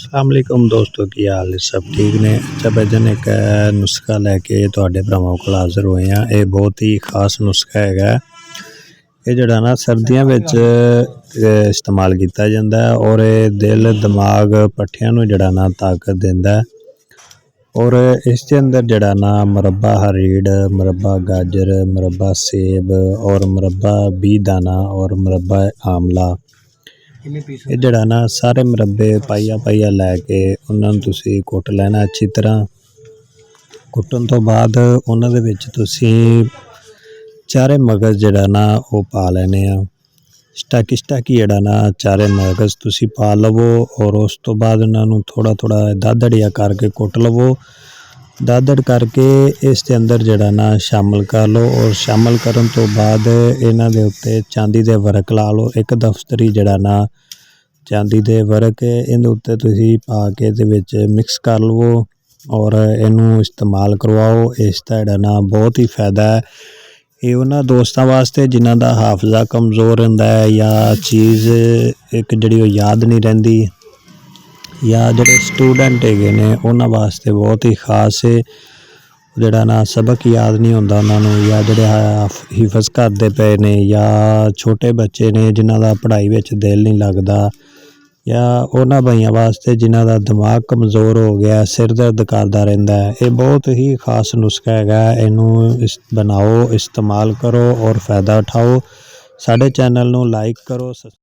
अस्सलामुअलैकुम दोस्तों, की हाल है? सब ठीक ने? अच्छा भजन एक नुस्खा लैके तुहाडे भरावां कोल हाज़र होए हैं। ये बहुत ही खास नुस्खा हैगा। ये जिहड़ा ना सर्दियां विच इस्तेमाल किया जाता है और ये दिल दिमाग पट्ठियां नूं जिहड़ा ना ताकत दिंदा है। और इसके अंदर जिहड़ा ना मुरब्बा हरीड़, मुरब्बा गाजर, मुरब्बा सेब और मुरब्बा बीदाना और मुरब्बा आमला, ये जिहड़ा ना सारे मुरब्बे पाइया पाइया लैके उन्हां नूं तुसीं कुट लैना अच्छी तरह। कुट्टण तो बाद उन्हां दे विच तुसीं चारे मगज़ जिहड़ा ना वो पा लैने आ। स्टाकी स्टाकी जिहड़ा ना चारे मगज़ तुसीं पा लवो और उस तो बाद उन्हां नूं थोड़ा थोड़ा दादड़ जिहा करके कुट लवो। दादड़ करके इस दे अंदर जिहड़ा ना शामिल कर लो और शामिल करन तो बाद इन्हां दे उत्ते चांदी दे वर्क ला लो। एक दफ्तरी जिहड़ा ना चांदी दे वर्क इहदे उत्ते तुसीं पा के इहदे विच मिक्स कर लवो और इनू इस्तेमाल करवाओ। इसदा जिहड़ा ना बहुत ही फायदा है। ये उन्हां दोस्तां वास्ते जिन्हां दा हाफजा कमज़ोर हुंदा है या चीज़ एक जिहड़ी ओह याद नहीं रहिंदी, या जिहड़े स्टूडेंट हैगे ने उन्हां वास्ते बहुत ही खास है। जिहड़ा ना सबक याद नहीं हुंदा उन्हां नूं, या जिहड़े हिफज करदे पे ने, या छोटे बच्चे ने जिन्हां दा पढ़ाई विच दिल नहीं लगदा, या उन्हां भाइयां वास्ते जिन्हां दा दिमाग कमज़ोर हो गया, सिर दर्द करदा रहिंदा है। ये बहुत ही खास नुस्खा हैगा। इनू बनाओ, इस्तेमाल करो और फ़ायदा उठाओ। साडे चैनल नूं लाइक करो।